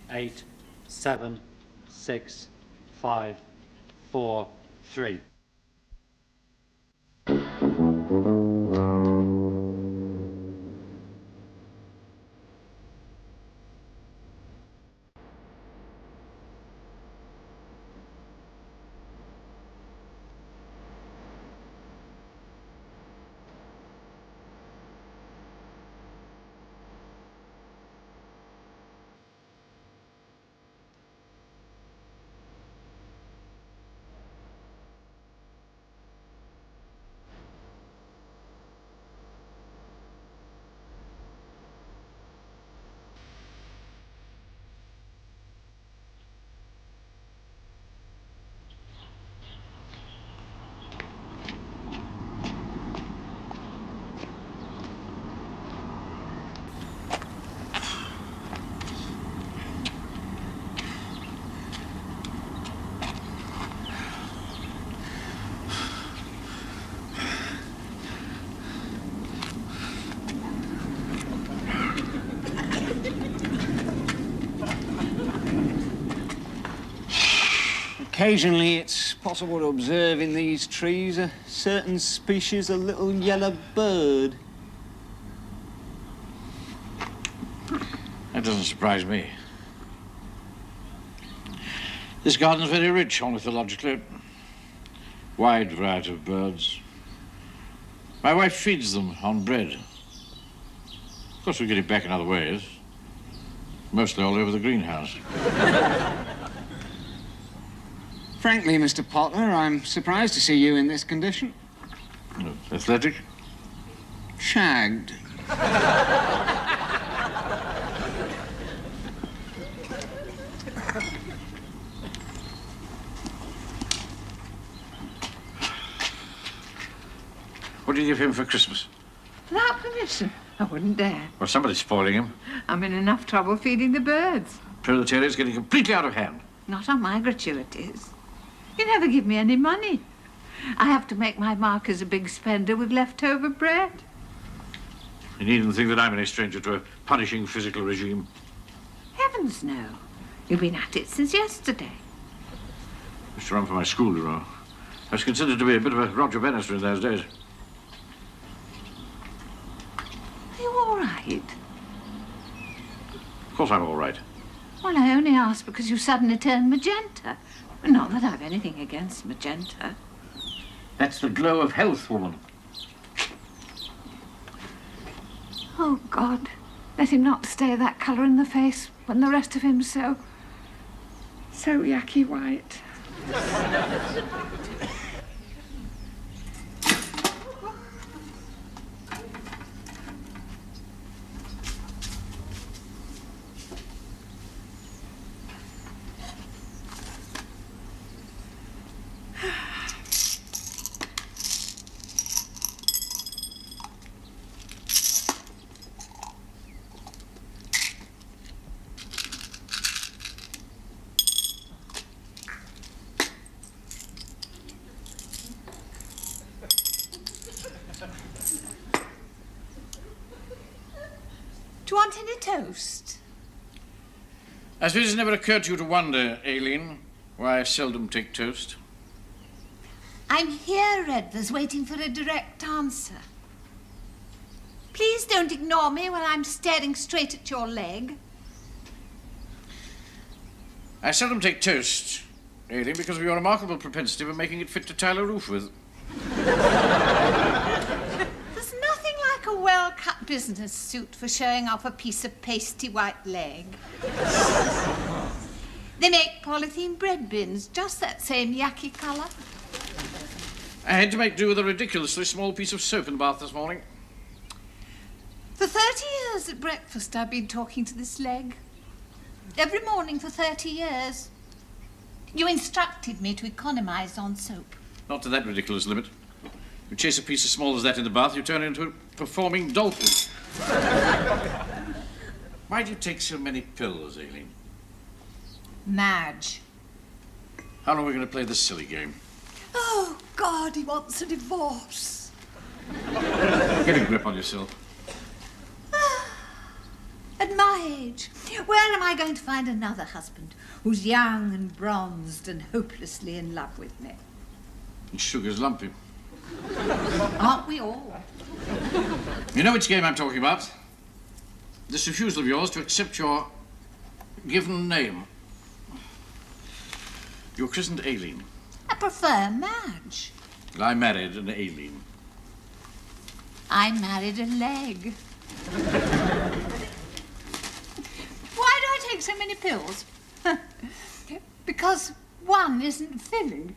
8, 7, 6, 5, 4, 3. Occasionally, it's possible to observe in these trees a certain species of little yellow bird. That doesn't surprise me. This garden's very rich ornithologically. Wide variety of birds. My wife feeds them on bread. Of course, we get it back in other ways. Mostly all over the greenhouse. Frankly, Mr. Potter, I'm surprised to see you in this condition. Athletic? Shagged. What do you give him for Christmas? Without permission? I wouldn't dare. Well, somebody's spoiling him. I'm in enough trouble feeding the birds. Proletariat's getting completely out of hand. Not on my gratuities. You never give me any money. I have to make my mark as a big spender with leftover bread. You needn't think that I'm any stranger to a punishing physical regime. Heavens, no. You've been at it since yesterday. I used to run for my school, you know. I was considered to be a bit of a Roger Bannister in those days. Are you all right? Of course I'm all right. Well, I only asked because you suddenly turned magenta. Not that I've anything against magenta. That's the glow of health, woman. Oh, God. Let him not stay that colour in the face when the rest of him's so yucky white. Do you want any toast? I suppose it's never occurred to you to wonder, Aileen, why I seldom take toast. I'm here, Redvers, waiting for a direct answer. Please don't ignore me while I'm staring straight at your leg. I seldom take toast, Aileen, because of your remarkable propensity for making it fit to tile a roof with. There's nothing like a well-cut business suit for showing off a piece of pasty white leg. They make polythene bread bins, just that same yucky colour. I had to make do with a ridiculously small piece of soap in the bath this morning. For 30 years at breakfast, I've been talking to this leg. Every morning for 30 years. You instructed me to economise on soap. Not to that ridiculous limit. You chase a piece as small as that in the bath, you turn into a performing dolphin. Why do you take so many pills, Aileen? Madge. How long are we going to play this silly game? Oh, God, he wants a divorce. Get a grip on yourself. At my age, where am I going to find another husband who's young and bronzed and hopelessly in love with me? And sugar's lumpy. Aren't we all? You know which game I'm talking about? This refusal of yours to accept your given name. You're christened Aileen. I prefer Madge. Well, I married an Aileen. I married a leg. Why do I take so many pills? Because one isn't filling.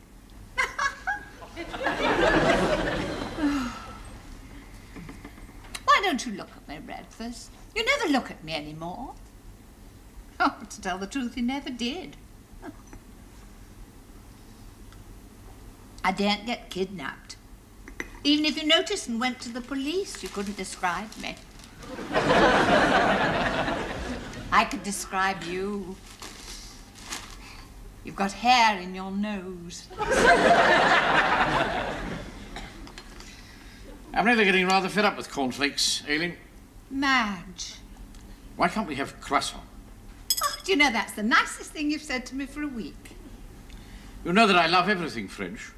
Why don't you look at me, Redford? You never look at me anymore. Oh, to tell the truth, you never did. I daren't get kidnapped. Even if you noticed and went to the police, you couldn't describe me. I could describe you. You've got hair in your nose. I'm really getting rather fed up with cornflakes, Aileen. Madge. Why can't we have croissant? Oh, do you know that's the nicest thing you've said to me for a week? You know that I love everything French,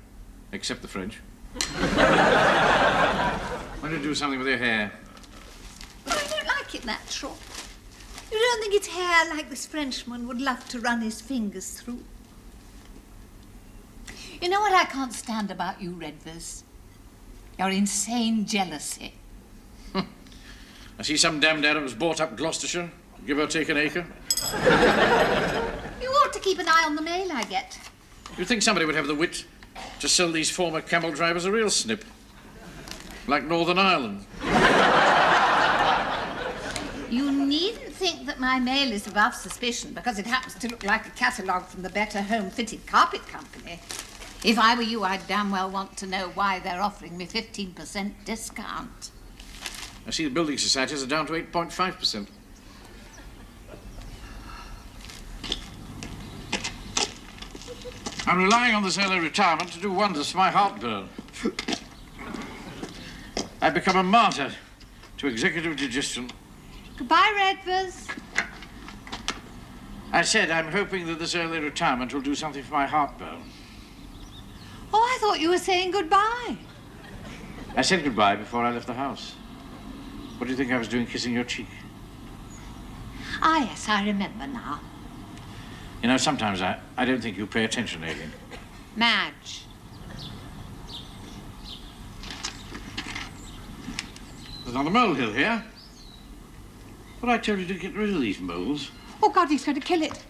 except the French. Why don't you do something with your hair? Well, I don't like it natural. You don't think it's hair like this Frenchman would love to run his fingers through? You know what I can't stand about you, Redvers? Your insane jealousy. I see some damned Arabs bought up Gloucestershire, give or take an acre. You ought to keep an eye on the mail I get. You'd think somebody would have the wit to sell these former camel drivers a real snip. Like Northern Ireland. You needn't think that my mail is above suspicion because it happens to look like a catalogue from the Better Home Fitted Carpet Company. If I were you, I'd damn well want to know why they're offering me 15% discount. I see the building societies are down to 8.5%. I'm relying on this early retirement to do wonders for my heartburn. I've become a martyr to executive digestion. Goodbye, Redvers. I said I'm hoping that this early retirement will do something for my heartburn. Oh, I thought you were saying goodbye. I said goodbye before I left the house. What do you think I was doing kissing your cheek? Ah, yes, I remember now. You know, sometimes I don't think you pay attention, Aileen. Madge. There's another molehill here. But I told you to get rid of these moles. Oh, God, he's going to kill it.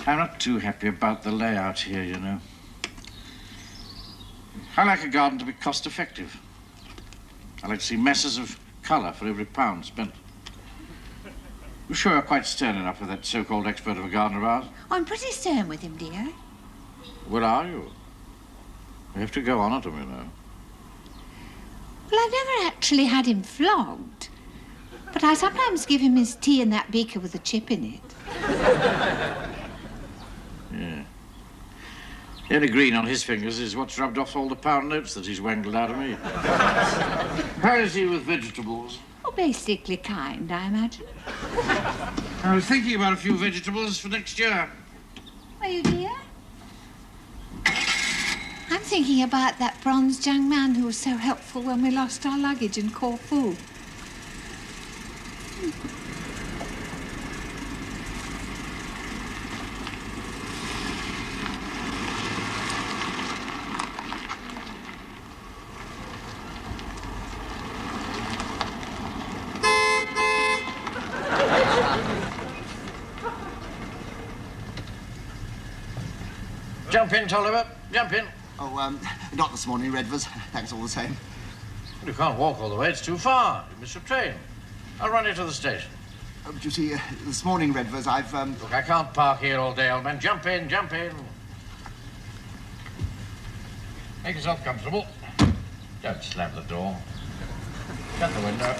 I'm not too happy about the layout here, you know. I like a garden to be cost-effective. I like to see masses of colour for every pound spent. You sure you're quite stern enough with that so-called expert of a gardener of ours? I'm pretty stern with him, dear. What are you? We have to go on at him, you know. Well, I've never actually had him flogged. But I sometimes give him his tea in that beaker with a chip in it. Yeah. The only green on his fingers is what's rubbed off all the pound notes that he's wangled out of me. How is he with vegetables? Oh, basically kind, I imagine. I was thinking about a few vegetables for next year. Are you, dear? I'm thinking about that bronzed young man who was so helpful when we lost our luggage in Corfu. Jump in, Tolliver. Jump in. Oh, not this morning, Redvers. Thanks all the same. You can't walk all the way. It's too far. You miss your train. I'll run you to the station. But you see, this morning, Redvers, I've, Look, I can't park here all day, old man. Jump in, jump in. Make yourself comfortable. Don't slam the door. Shut the window.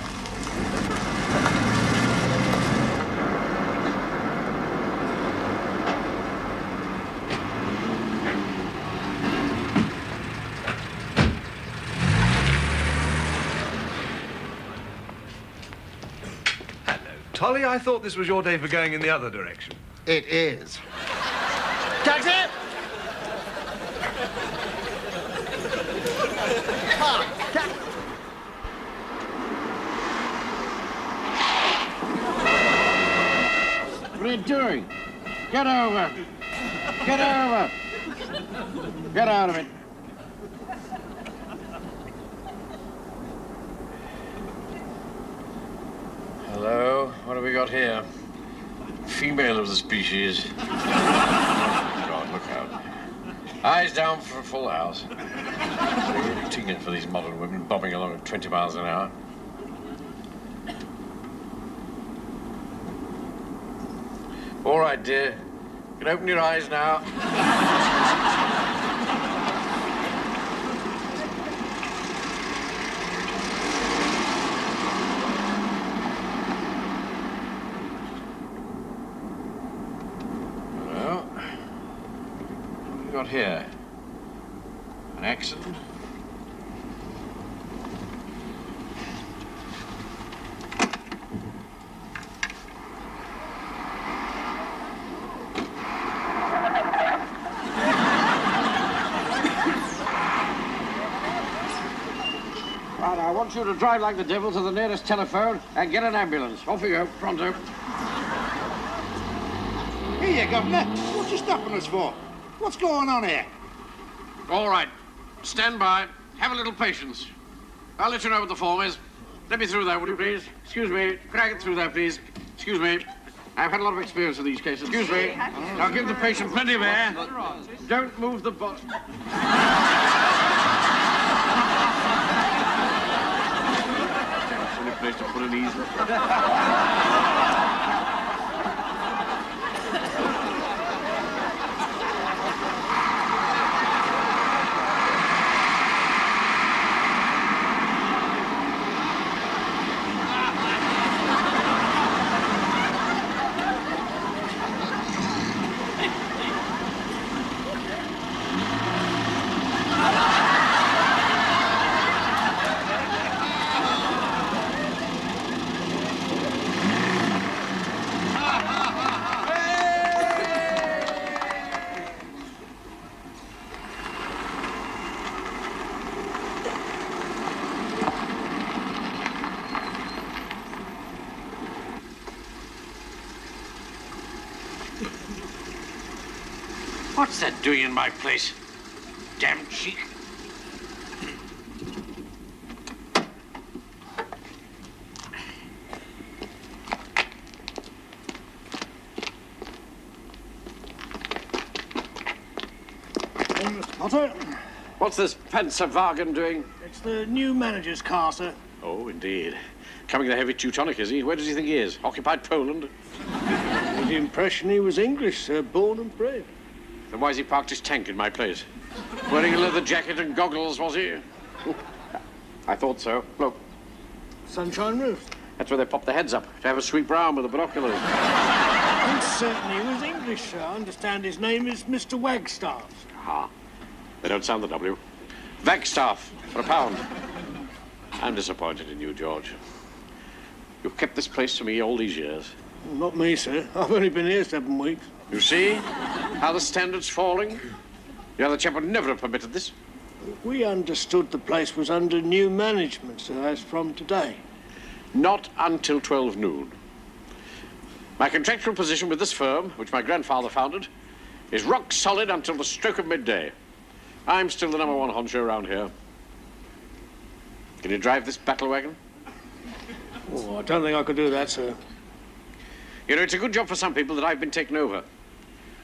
Holly, I thought this was your day for going in the other direction. It is. Taxi! What are you doing? Get over! Get over! Get out of it! Hello? What have we got here? Female of the species. God, look out. Eyes down for a full house. Really tingling for these modern women, bobbing along at 20 miles an hour. All right, dear. You can open your eyes now. Well, what have we got here? An accident? Right, I want you to drive like the devil to the nearest telephone and get an ambulance. Off you go, pronto. Here you, Governor. What you stopping us for? What's going on here? All right, stand by. Have a little patience. I'll let you know what the form is. Let me through there, will you, please? Excuse me. Could I get through there, please? Excuse me. I've had a lot of experience with these cases. Excuse me. Now give the patient plenty of air. Don't move the bottom. Any place to put an easel. What's that doing in my place? Damn cheek. Mr. Potter, What's this Panzer doing? it's the new manager's car, sir. Oh, indeed. Coming the heavy Teutonic, is he? Where does he think he is? Occupied Poland? The impression he was English, sir, born and bred. Then why's he parked his tank in my place? Wearing a leather jacket and goggles, was he? I thought so. Look, Sunshine roof. that's where they pop their heads up, to have a sweep round with the binoculars. I'm certain he was English, sir. I understand his name is Mr. Wagstaff. Ah, they don't sound the W. Wagstaff, for £1. I'm disappointed in you, George. You've kept this place for me all these years. Not me, sir. I've only been here 7 weeks. You see how the standard's falling? The other chap would never have permitted this. We understood the place was under new management, sir, as from today. Not until 12 noon. My contractual position with this firm, which my grandfather founded, is rock solid until the stroke of midday. I'm still the #1 honcho around here. Can you drive this battle wagon? Oh, I don't think I could do that, sir. You know, it's a good job for some people that I've been taken over.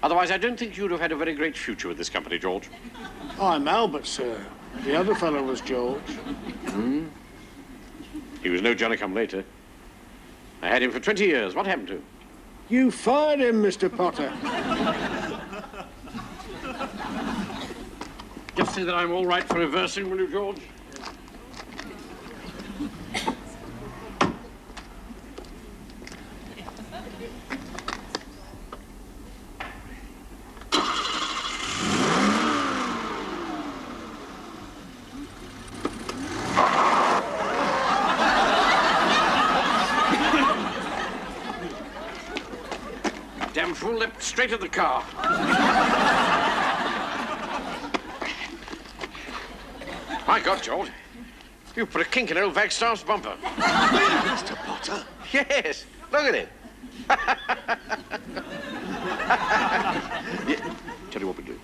Otherwise, I don't think you'd have had a very great future with this company, George. I'm Albert, sir. The other fellow was George. He was no Johnny-come-later. I had him for 20 years. What happened to him? You fired him, Mr. Potter. Just say that I'm all right for reversing, will you, George? straight at the car. My God, George. You put a kink in old Wagstaff's bumper. Mr. Potter. Yes, look at it. Yeah. Tell you what we do.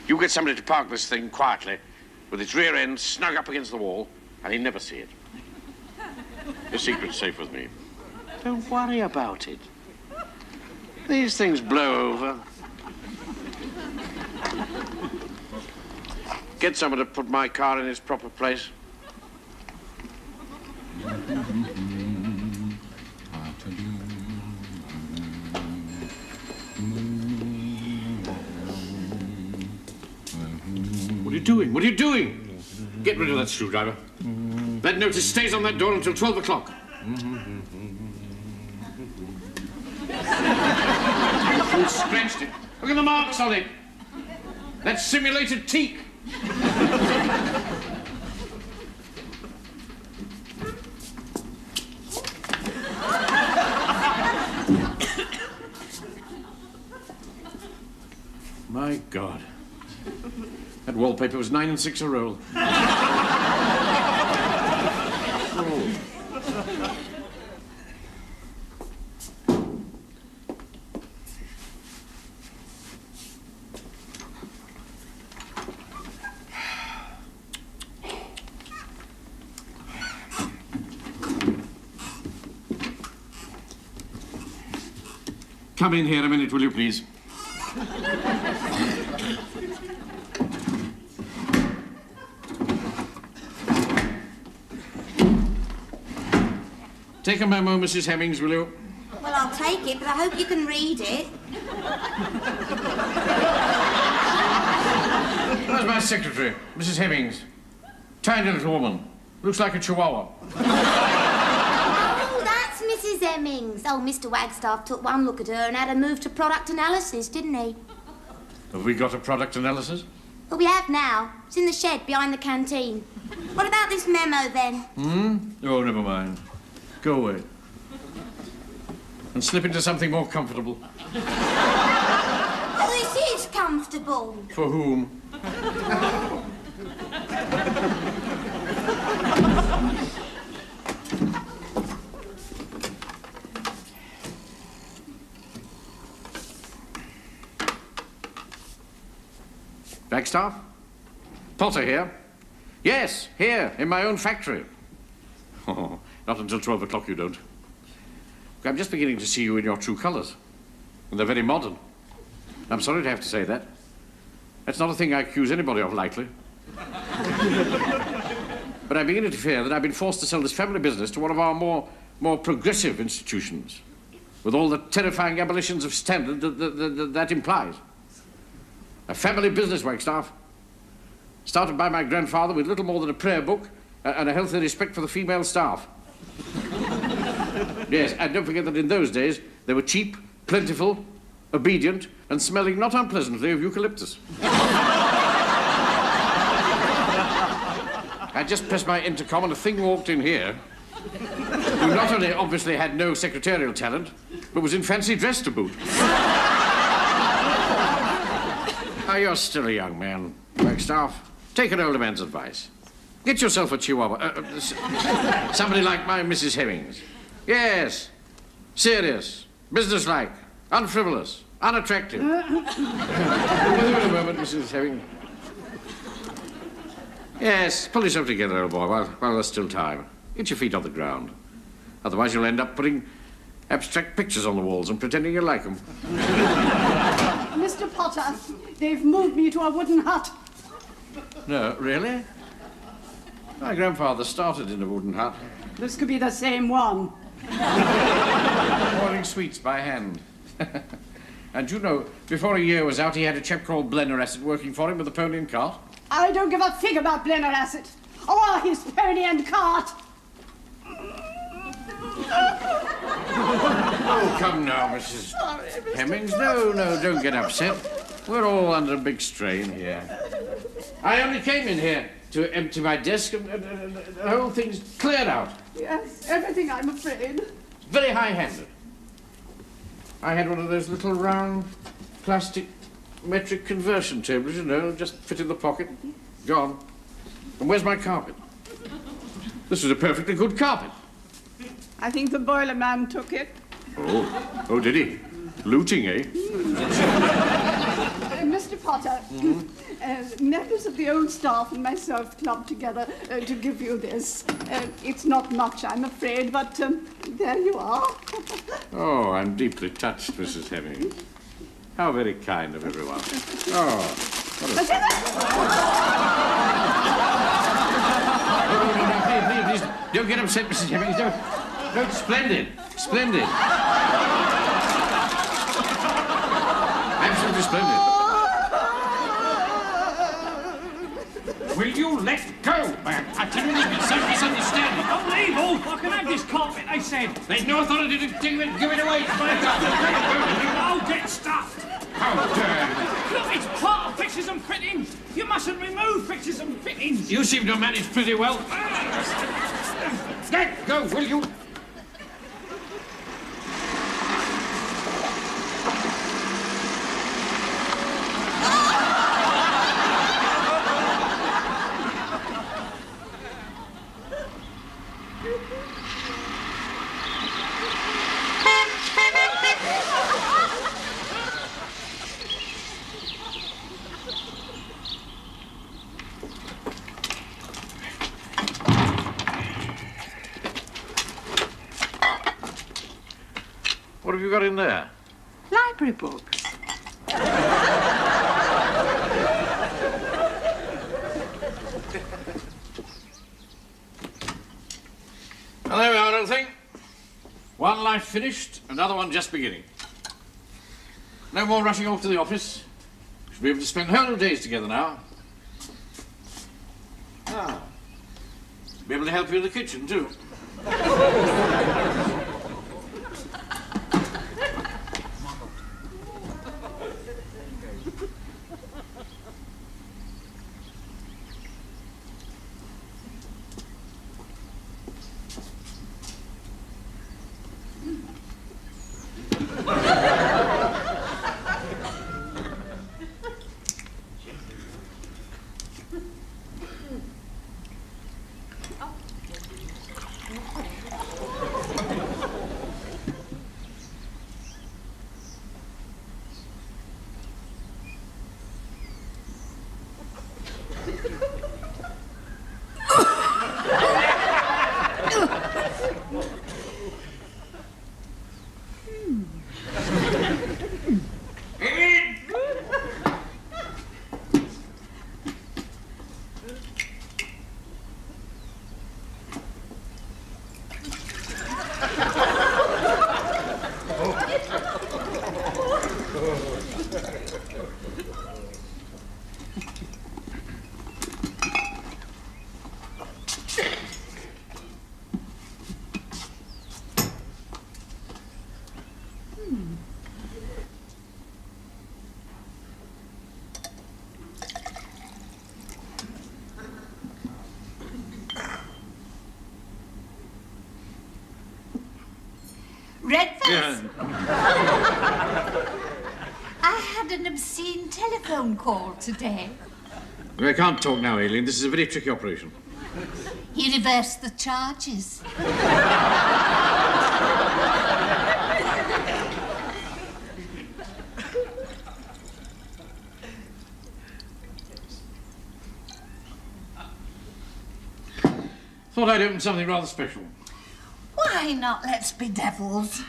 You get somebody to park this thing quietly, with its rear end snug up against the wall, and he'll never see it. Your secret's safe with me. Don't worry about it. These things blow over. Get someone to put my car in its proper place. What are you doing? What are you doing? Get rid of that screwdriver. That notice stays on that door until 12 o'clock. You scratched it. Look at the marks on it. That's simulated teak. My God. That wallpaper was 9 and 6 a roll. Come in here a minute, will you, please? Take a memo, Mrs. Hemmings, will you? Well, I'll take it, but I hope you can read it. Where's my secretary, Mrs. Hemmings? Tiny little woman. Looks like a chihuahua. Oh, that's Mrs. Hemmings. Oh, Mr. Wagstaff took one look at her and had her moved to product analysis, didn't he? Have we got a product analysis? Well, we have now. It's in the shed behind the canteen. What about this memo, then? Oh, never mind. Go away. And slip into something more comfortable. Oh, this is comfortable. For whom? Wagstaff? Potter here? Yes, here, in my own factory. Oh, not until 12 o'clock you don't. I'm just beginning to see you in your true colours. And they're very modern. I'm sorry to have to say that. That's not a thing I accuse anybody of lightly. But I'm beginning to fear that I've been forced to sell this family business to one of our more progressive institutions, with all the terrifying abolitions of standard that implies. A family business, Wagstaff. Started by my grandfather with little more than a prayer book and a healthy respect for the female staff. Yes, and don't forget that in those days, they were cheap, plentiful, obedient, and smelling not unpleasantly of eucalyptus. I just pressed my intercom and a thing walked in here who not only obviously had no secretarial talent, but was in fancy dress to boot. Ah, you're still a young man, Wagstaff. Take an older man's advice. Get yourself a chihuahua. Somebody like my Mrs. Hemmings. Yes. Serious. Businesslike. Unfrivolous. Unattractive. Wait a moment, Mrs. Hemmings. Yes, pull yourself together, old boy, while there's still time. Get your feet on the ground. Otherwise you'll end up putting abstract pictures on the walls and pretending you like them. Mr. Potter, they've moved me to a wooden hut. No, really? My grandfather started in a wooden hut. This could be the same one. Boiling sweets by hand. And you know, before a year was out, he had a chap called Blenneracid working for him with a pony and cart. I don't give a fig about Blenneracid. Or his pony and cart. Oh, come now, Mrs. Hemmings. No, don't get upset. We're all under a big strain here. I only came in here to empty my desk and the whole thing's cleared out. Yes, everything, I'm afraid. Very high-handed. I had one of those little round plastic metric conversion tables, you know, just fit in the pocket. Gone. And where's my carpet? This was a perfectly good carpet. I think the boiler man took it. Oh. Oh, did he? Looting, eh? Mr. Potter, members of the old staff and myself clubbed together to give you this. It's not much, I'm afraid, but there you are. Oh, I'm deeply touched, Mrs. Hemming. How very kind of everyone. Oh, what a... No, please. Don't get upset, Mrs. Hemming. No, splendid. Splendid. Absolutely splendid. Will you let go, man? I tell you, there's been some misunderstanding. Don't leave, Wolf. I can have this carpet, they said. There's no authority to give it away. I'll get stuffed. How dare you? Look, it's part of fixtures and fittings. You mustn't remove fixtures and fittings. You seem to manage pretty well. Let go, will you? What have you got in there? Library books. Well, there we are, little thing. One life finished, another one just beginning. No more rushing off to the office. Should be able to spend whole days together now. Ah. Be able to help you in the kitchen, too. Breakfast? I had an obscene telephone call today. I can't talk now, Aileen. This is a very tricky operation. He reversed the charges. Thought I'd open something rather special. Why not? Let's be devils.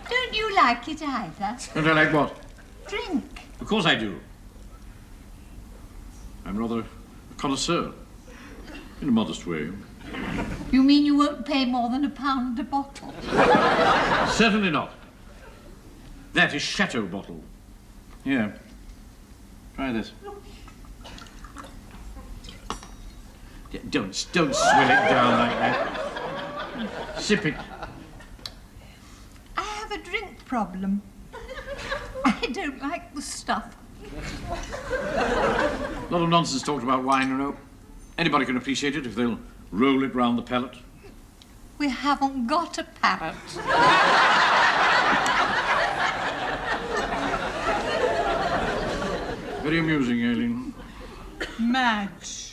Don't you like it either? Don't I like what? Drink. Of course I do. I'm rather a connoisseur, in a modest way. You mean you won't pay more than £1 a bottle? Certainly not. That is Chateau bottle. Here. Try this. Yeah, don't swell it down like that. Sip it. I have a drink problem. I don't like the stuff. A lot of nonsense talked about wine, you know. Anybody can appreciate it if they'll roll it round the palate. We haven't got a parrot. Very amusing, Aileen. Madge.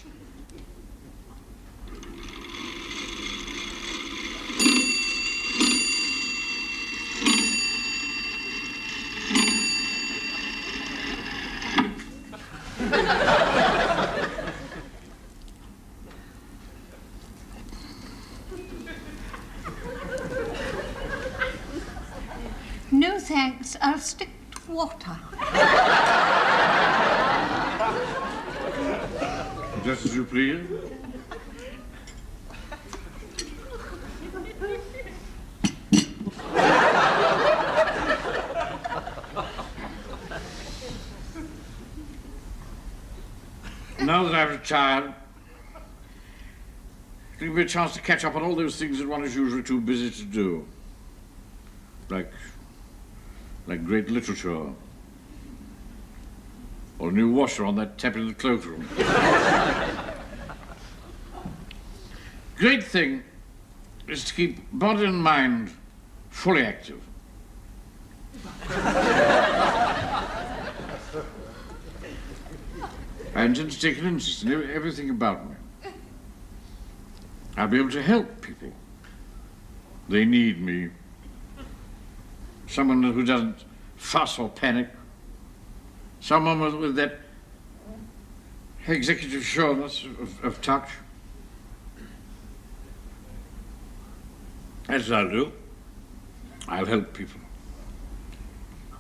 No thanks, I'll stick to water. Just as you please. Now that I've retired, it'll give me a chance to catch up on all those things that one is usually too busy to do. Like great literature. Or a new washer on that tap in the cloakroom. Great thing is to keep body and mind fully active. I intend to take an interest in everything about me. I'll be able to help people. They need me. Someone who doesn't fuss or panic. Someone with that executive sureness of touch. That's what I'll do. I'll help people.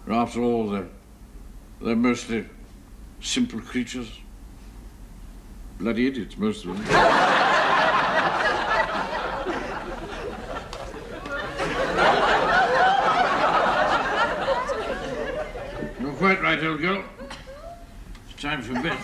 After all, they're mostly simple creatures. Bloody idiots, most of them. You're quite right, old girl. It's time for bed.